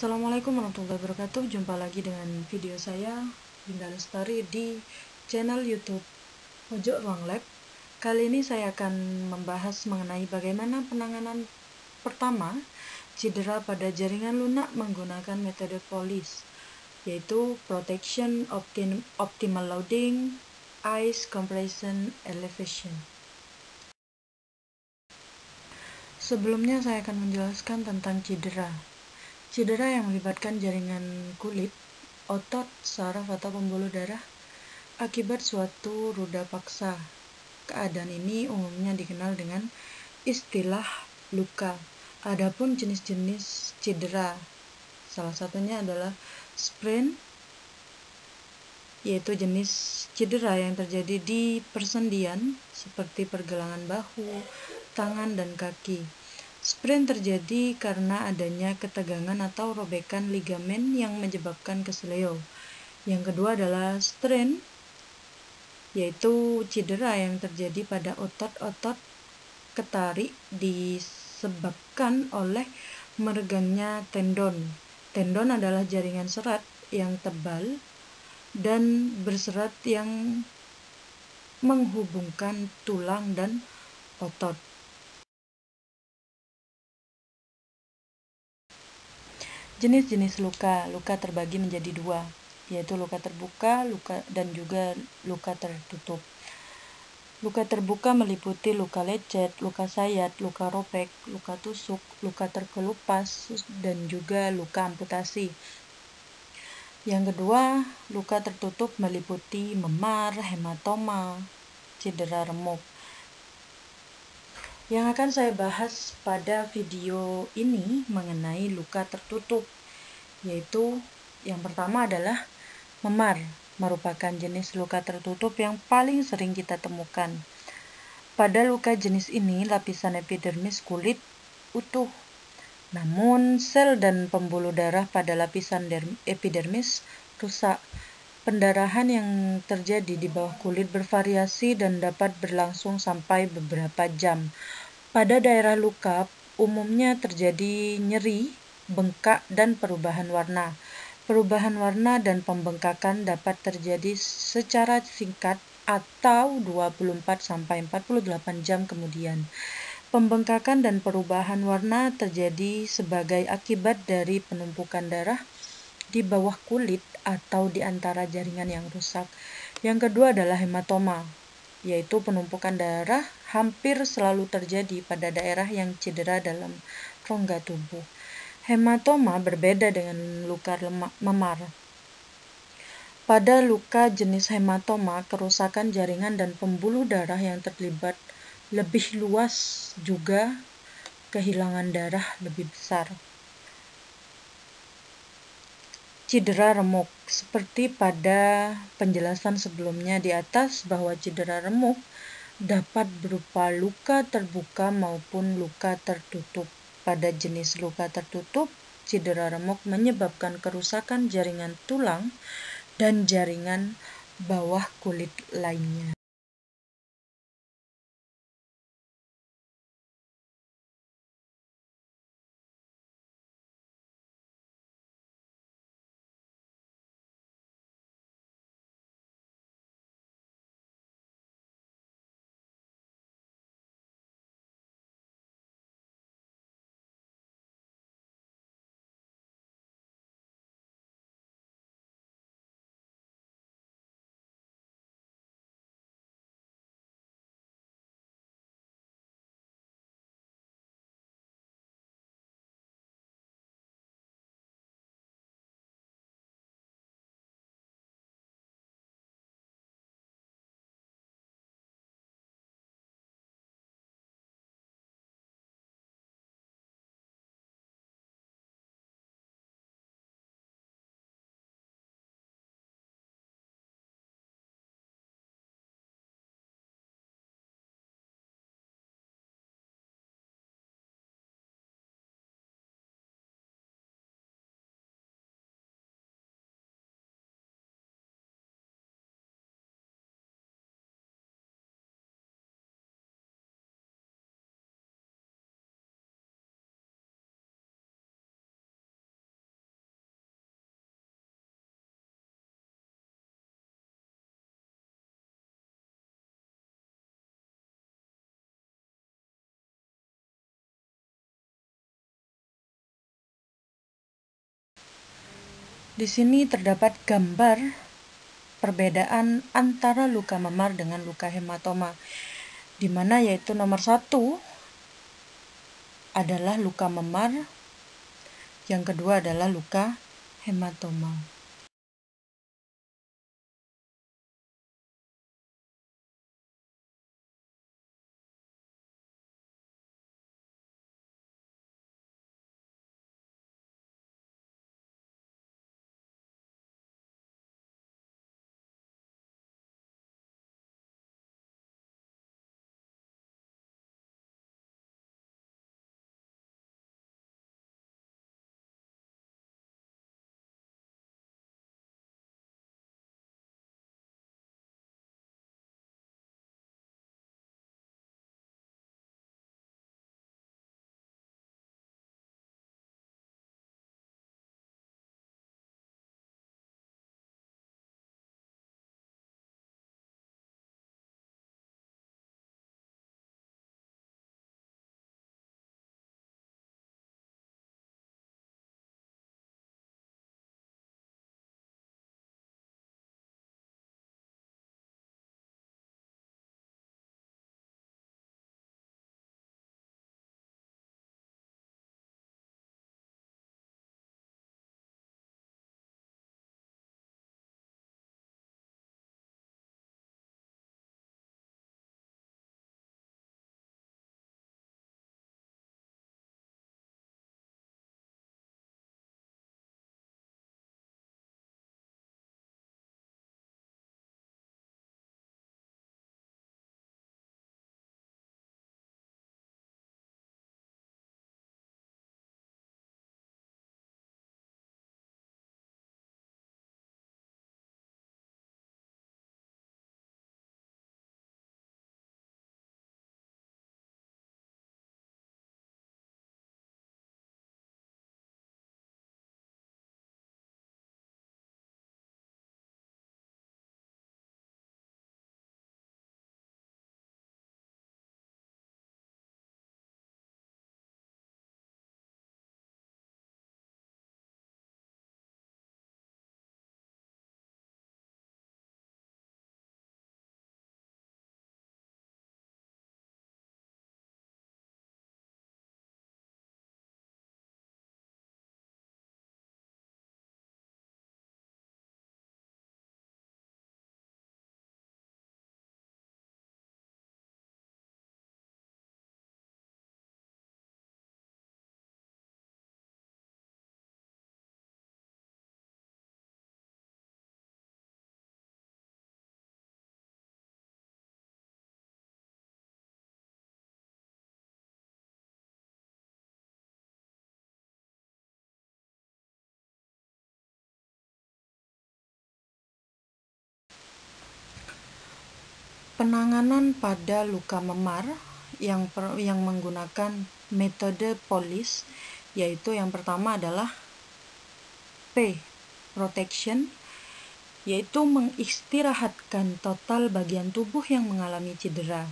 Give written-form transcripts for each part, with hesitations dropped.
Assalamualaikum warahmatullahi wabarakatuh. Jumpa lagi dengan video saya Dinda Lestari di channel YouTube Pojok Ruang Lab. Kali ini saya akan membahas mengenai bagaimana penanganan pertama cedera pada jaringan lunak menggunakan metode POLIS, yaitu Protection, Optimal Loading, Ice Compression, Elevation. Sebelumnya saya akan menjelaskan tentang cedera. Cedera yang melibatkan jaringan kulit, otot, saraf atau pembuluh darah akibat suatu ruda paksa. Keadaan ini umumnya dikenal dengan istilah luka. Adapun jenis-jenis cedera, salah satunya adalah sprain, yaitu jenis cedera yang terjadi di persendian seperti pergelangan bahu, tangan, dan kaki. Sprain terjadi karena adanya ketegangan atau robekan ligamen yang menyebabkan kesleo. Yang kedua adalah strain, yaitu cedera yang terjadi pada otot-otot ketarik disebabkan oleh meregangnya tendon. Tendon adalah jaringan serat yang tebal dan berserat yang menghubungkan tulang dan otot. Jenis-jenis luka terbagi menjadi dua, yaitu luka terbuka, dan juga luka tertutup. Luka terbuka meliputi luka lecet, luka sayat, luka robek, luka tusuk, luka terkelupas, dan juga luka amputasi. Yang kedua, luka tertutup meliputi memar, hematoma, cedera remuk. Yang akan saya bahas pada video ini mengenai luka tertutup, yaitu yang pertama adalah memar, merupakan jenis luka tertutup yang paling sering kita temukan. Pada luka jenis ini, lapisan epidermis kulit utuh, namun sel dan pembuluh darah pada lapisan epidermis rusak. Pendarahan yang terjadi di bawah kulit bervariasi dan dapat berlangsung sampai beberapa jam. Pada daerah luka, umumnya terjadi nyeri, bengkak, dan perubahan warna. Perubahan warna dan pembengkakan dapat terjadi secara singkat atau 24-48 jam kemudian. Pembengkakan dan perubahan warna terjadi sebagai akibat dari penumpukan darah di bawah kulit atau di antara jaringan yang rusak. Yang kedua adalah hematoma, yaitu penumpukan darah hampir selalu terjadi pada daerah yang cedera dalam rongga tubuh. Hematoma berbeda dengan luka memar. Pada luka jenis hematoma, kerusakan jaringan dan pembuluh darah yang terlibat lebih luas, juga kehilangan darah lebih besar. Cedera remuk, seperti pada penjelasan sebelumnya di atas bahwa cedera remuk dapat berupa luka terbuka maupun luka tertutup. Pada jenis luka tertutup, cedera remuk menyebabkan kerusakan jaringan tulang dan jaringan bawah kulit lainnya. Di sini terdapat gambar perbedaan antara luka memar dengan luka hematoma, di mana yaitu nomor 1 adalah luka memar, yang kedua adalah luka hematoma. Penanganan pada luka memar yang menggunakan metode POLIS, yaitu yang pertama adalah P. Protection, yaitu mengistirahatkan total bagian tubuh yang mengalami cedera.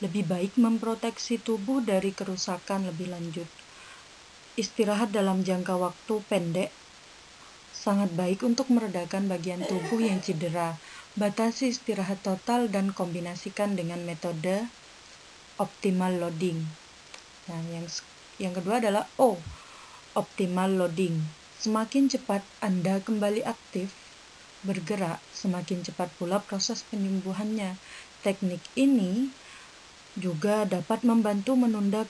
Lebih baik memproteksi tubuh dari kerusakan lebih lanjut. Istirahat dalam jangka waktu pendek sangat baik untuk meredakan bagian tubuh yang cedera. Batasi istirahat total dan kombinasikan dengan metode optimal loading. Nah, yang kedua adalah O, optimal loading. Semakin cepat Anda kembali aktif bergerak, semakin cepat pula proses penyembuhannya. Teknik ini juga dapat membantu menunda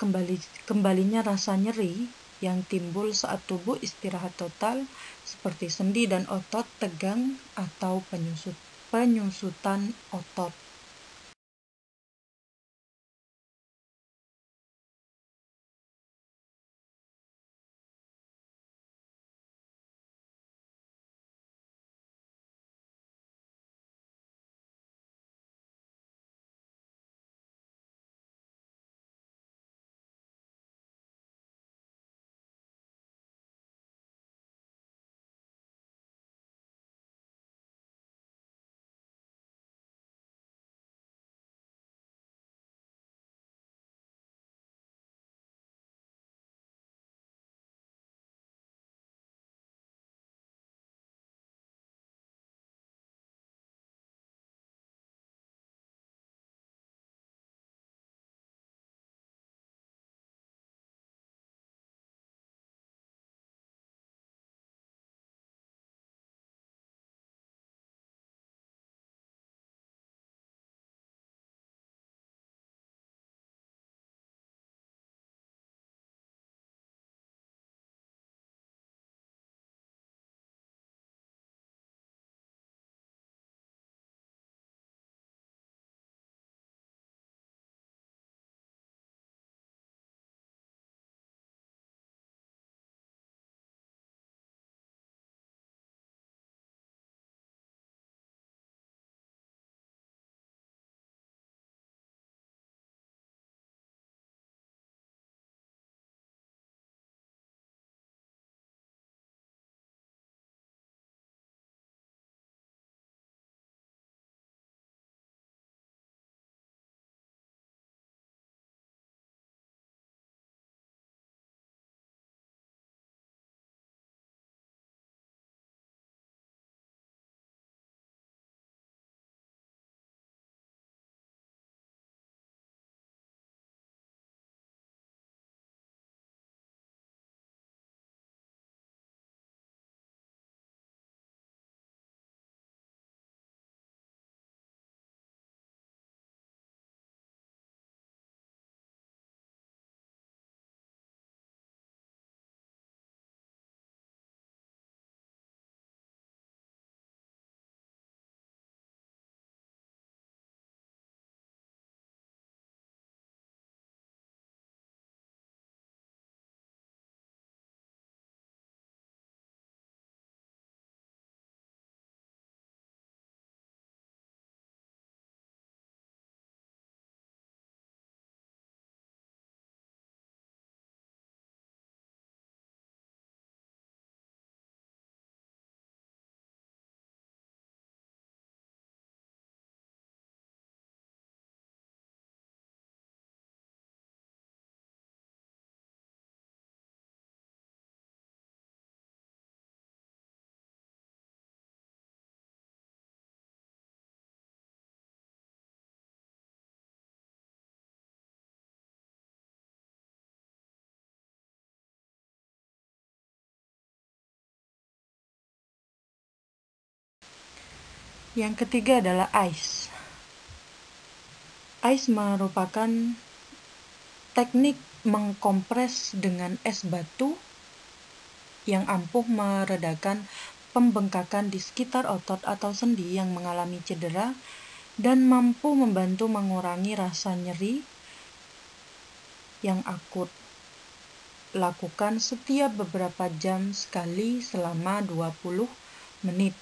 kembalinya rasa nyeri yang timbul saat tubuh istirahat total, seperti sendi dan otot tegang atau penyusutan otot. Yang ketiga adalah ice. Ice merupakan teknik mengkompres dengan es batu yang ampuh meredakan pembengkakan di sekitar otot atau sendi yang mengalami cedera dan mampu membantu mengurangi rasa nyeri yang akut. Lakukan setiap beberapa jam sekali selama 20 menit.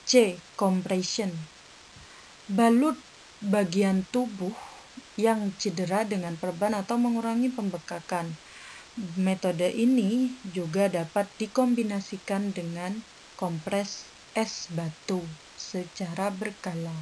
C. Compression. Balut bagian tubuh yang cedera dengan perban atau mengurangi pembekakan. Metode ini juga dapat dikombinasikan dengan kompres es batu secara berkala.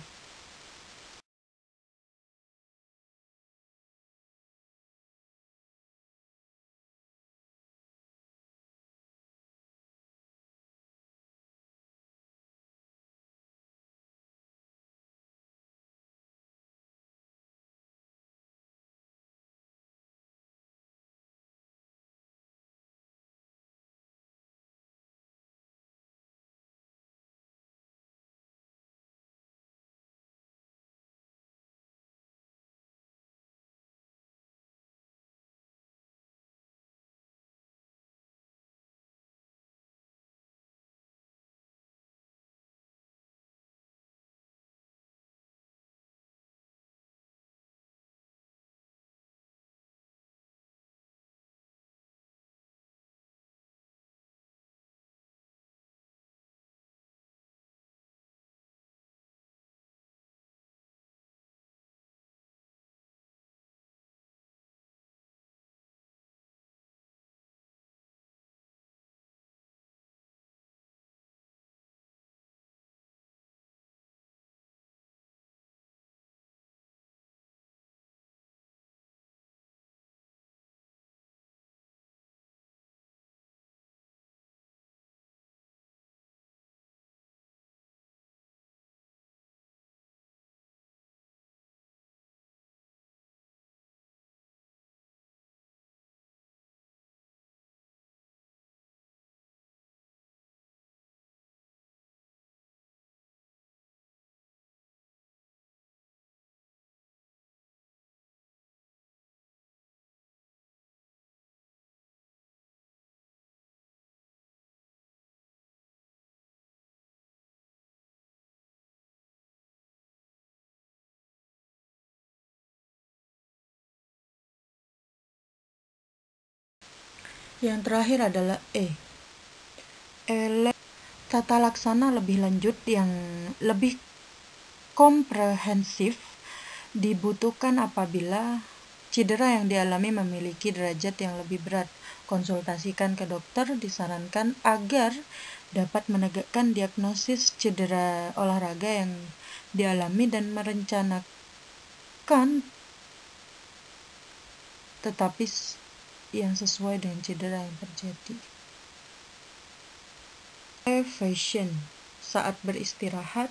Yang terakhir adalah E. Tata laksana lebih lanjut yang lebih komprehensif dibutuhkan apabila cedera yang dialami memiliki derajat yang lebih berat. Konsultasikan ke dokter disarankan agar dapat menegakkan diagnosis cedera olahraga yang dialami dan merencanakan tetapi yang sesuai dengan cedera yang terjadi. Elevation. Saat beristirahat,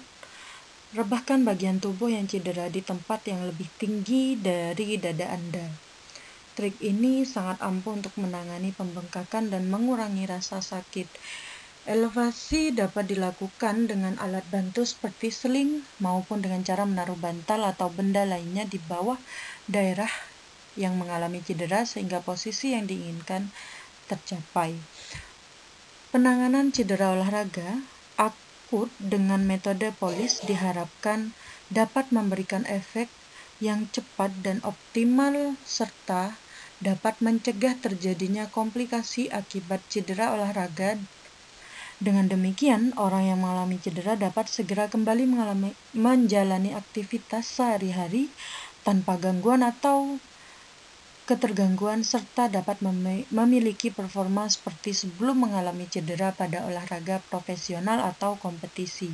rebahkan bagian tubuh yang cedera di tempat yang lebih tinggi dari dada Anda. Trik ini sangat ampuh untuk menangani pembengkakan dan mengurangi rasa sakit. Elevasi dapat dilakukan dengan alat bantu seperti seling maupun dengan cara menaruh bantal atau benda lainnya di bawah daerah yang mengalami cedera sehingga posisi yang diinginkan tercapai. Penanganan cedera olahraga akut dengan metode polis diharapkan dapat memberikan efek yang cepat dan optimal serta dapat mencegah terjadinya komplikasi akibat cedera olahraga. Dengan demikian, orang yang mengalami cedera dapat segera kembali menjalani aktivitas sehari-hari tanpa gangguan atau ketergangguan serta dapat memiliki performa seperti sebelum mengalami cedera pada olahraga profesional atau kompetisi.